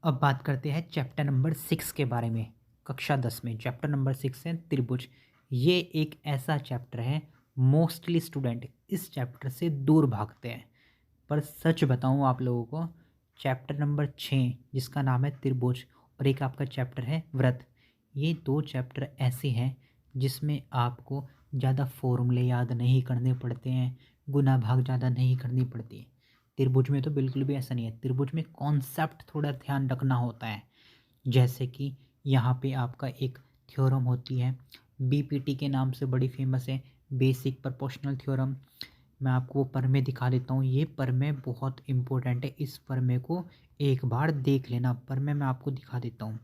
अब बात करते हैं चैप्टर नंबर 6 के बारे में। कक्षा 10 में चैप्टर नंबर 6 है त्रिभुज। ये एक ऐसा चैप्टर है, मोस्टली स्टूडेंट इस चैप्टर से दूर भागते हैं। पर सच बताऊं आप लोगों को, चैप्टर नंबर 6 जिसका नाम है त्रिभुज और एक आपका चैप्टर है व्रत, ये दो चैप्टर ऐसे हैं जिसमें आपको ज़्यादा फॉर्मूले याद नहीं करने पड़ते हैं, गुना भाग ज़्यादा नहीं करनी पड़ती है। त्रिभुज में तो बिल्कुल भी ऐसा नहीं है। त्रिभुज में कॉन्सेप्ट थोड़ा ध्यान रखना होता है। जैसे कि यहाँ पे आपका एक थ्योरम होती है, बीपीटी के नाम से बड़ी फेमस है, बेसिक प्रोपोर्शनल थ्योरम। मैं आपको वो प्रमेय दिखा देता हूँ। ये प्रमेय बहुत इंपॉर्टेंट है, इस प्रमेय को एक बार देख लेना। प्रमेय मैं आपको दिखा देता हूँ,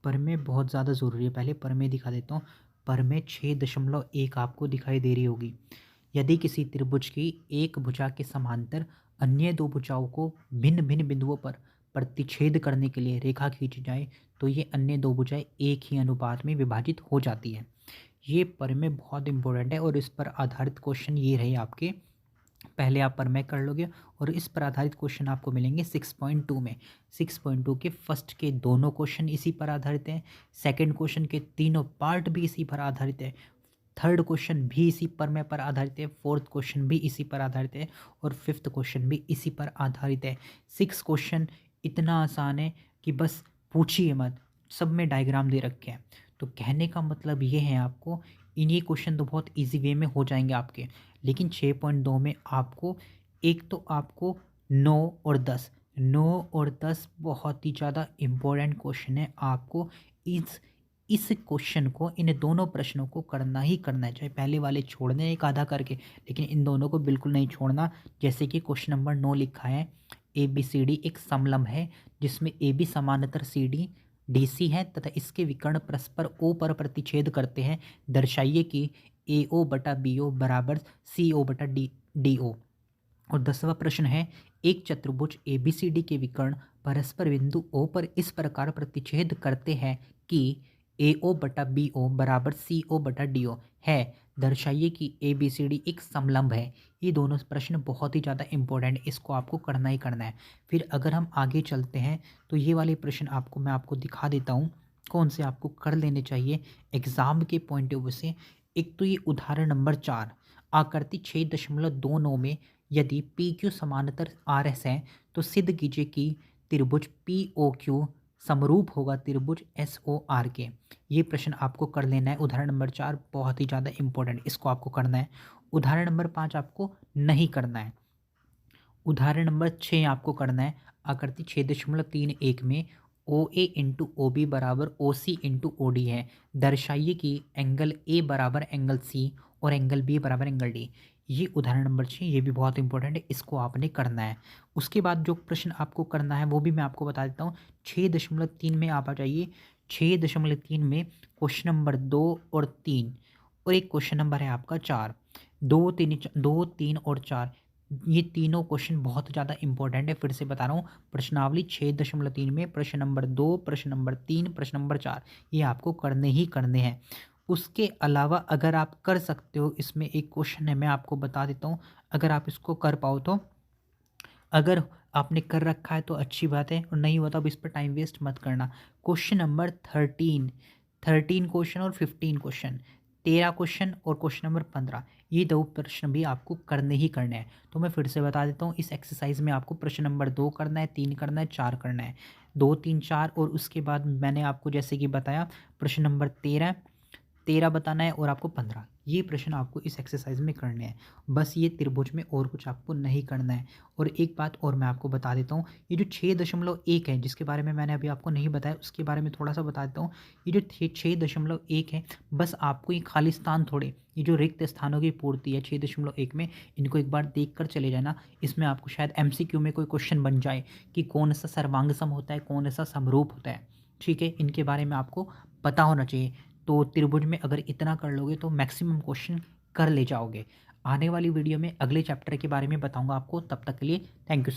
प्रमेय बहुत ज़्यादा ज़रूरी है। पहले प्रमेय दिखा देता हूँ। प्रमेय 6.1 आपको दिखाई दे रही होगी। यदि किसी त्रिभुज की एक भुजा के समांतर अन्य दो भुजाओं को भिन्न भिन्न बिंदुओं पर प्रतिच्छेद करने के लिए रेखा खींची जाए तो ये अन्य दो भुजाएं एक ही अनुपात में विभाजित हो जाती है। ये प्रमेय बहुत इंपॉर्टेंट है और इस पर आधारित क्वेश्चन ये रहे आपके। पहले आप प्रमेय कर लोगे और इस पर आधारित क्वेश्चन आपको मिलेंगे 6.2 में। 6.2 के फर्स्ट के दोनों क्वेश्चन इसी पर आधारित हैं, सेकंड क्वेश्चन के तीनों पार्ट भी इसी पर आधारित है, थर्ड क्वेश्चन भी इसी प्रमेय पर आधारित है, फोर्थ क्वेश्चन भी इसी पर आधारित है और फिफ्थ क्वेश्चन भी इसी पर आधारित है। 6 क्वेश्चन इतना आसान है कि बस पूछिए मत, सब में डायग्राम दे रखे हैं। तो कहने का मतलब ये है आपको, इन्हीं क्वेश्चन तो बहुत इजी वे में हो जाएंगे आपके। लेकिन 6.2 में आपको एक तो आपको 9 और 10 बहुत ही ज़्यादा इम्पोर्टेंट क्वेश्चन है। आपको इस क्वेश्चन को, इन दोनों प्रश्नों को करना ही करना है, चाहे पहले वाले छोड़ने एक आधा करके, लेकिन इन दोनों को बिल्कुल नहीं छोड़ना। जैसे कि क्वेश्चन नंबर 9 लिखा है, ए बी सी डी एक समलंब है जिसमें ए बी समानांतर सी डी डी सी है तथा इसके विकर्ण परस्पर ओ पर प्रतिच्छेद करते हैं। दर्शाइए कि ए ओ बटा बी ओ बराबर सी ओ बटा डी डी ओ। और 10वां प्रश्न है, एक चतुर्भुज ए बी सी डी के विकर्ण परस्पर बिंदु ओ पर इस प्रकार प्रतिच्छेद करते हैं कि ए ओ बटा बी ओ बराबर सी ओ बटा डी ओ है। दर्शाइए कि ए बी सी डी एक समलंब है। ये दोनों प्रश्न बहुत ही ज़्यादा इंपॉर्टेंट है, इसको आपको करना ही करना है। फिर अगर हम आगे चलते हैं तो ये वाले प्रश्न मैं आपको दिखा देता हूँ कौन से आपको कर लेने चाहिए एग्ज़ाम के पॉइंट ऑफ व्यू से। एक तो ये उदाहरण नंबर 4, आकृति 6.29 में यदि पी क्यू समानांतर आर एस है तो सिद्ध कीजिए कि त्रिभुज पी ओ क्यू समरूप होगा त्रिभुज एस ओ आर के। ये प्रश्न आपको कर लेना है। उदाहरण नंबर 4 बहुत ही ज़्यादा इंपॉर्टेंट, इसको आपको करना है। उदाहरण नंबर 5 आपको नहीं करना है। उदाहरण नंबर 6 आपको करना है। आकृति 6.31 में ओ ए इंटू ओ बी बराबर ओ सी इंटू ओ डी है। दर्शाइए कि एंगल ए बराबर एंगल सी और एंगल बी बराबर एंगल डी। ये उदाहरण नंबर 6, ये भी बहुत इंपॉर्टेंट है, इसको आपने करना है। उसके बाद जो प्रश्न आपको करना है वो भी मैं आपको बता देता हूँ। 6.3 में आप आ जाइए। 6.3 में क्वेश्चन नंबर 2 और 3 और एक क्वेश्चन नंबर है आपका 4। 2 3 और 4 ये तीनों क्वेश्चन बहुत ज़्यादा इंपॉर्टेंट है। फिर से बता रहा हूँ, प्रश्नावली 6.3 में प्रश्न नंबर 2, प्रश्न नंबर 3, प्रश्न नंबर 4 ये आपको करने ही करने हैं। उसके अलावा अगर आप कर सकते हो, इसमें एक क्वेश्चन है मैं आपको बता देता हूँ, अगर आप इसको कर पाओ तो, अगर आपने कर रखा है तो अच्छी बात है और नहीं हुआ तो अब इस पर टाइम वेस्ट मत करना। क्वेश्चन नंबर 13 क्वेश्चन और 15 क्वेश्चन, 13 क्वेश्चन और क्वेश्चन नंबर 15, ये दो प्रश्न भी आपको करने ही करने हैं। तो मैं फिर से बता देता हूँ, इस एक्सरसाइज में आपको प्रश्न नंबर 2 करना है, 3 करना है, 4 करना है। 2 3 4 और उसके बाद मैंने आपको जैसे कि बताया प्रश्न नंबर 13 बताना है और आपको 15, ये प्रश्न आपको इस एक्सरसाइज में करने हैं। बस ये त्रिभुज में और कुछ आपको नहीं करना है। और एक बात और मैं आपको बता देता हूँ, ये जो 6.1 है जिसके बारे में मैंने अभी आपको नहीं बताया, उसके बारे में थोड़ा सा बता देता हूँ। ये जो 6.1 है, बस आपको ये खाली स्थान थोड़े, ये जो रिक्त स्थानों की पूर्ति है 6.1 में, इनको एक बार देख कर चले जाना। इसमें आपको शायद MCQ में कोई क्वेश्चन बन जाए कि कौन सा सर्वांग सम होता है, कौन सा समरूप होता है। ठीक है, इनके बारे में आपको पता होना चाहिए। तो त्रिभुज में अगर इतना कर लोगे तो मैक्सिमम क्वेश्चन कर ले जाओगे। आने वाली वीडियो में अगले चैप्टर के बारे में बताऊंगा आपको। तब तक के लिए थैंक यू।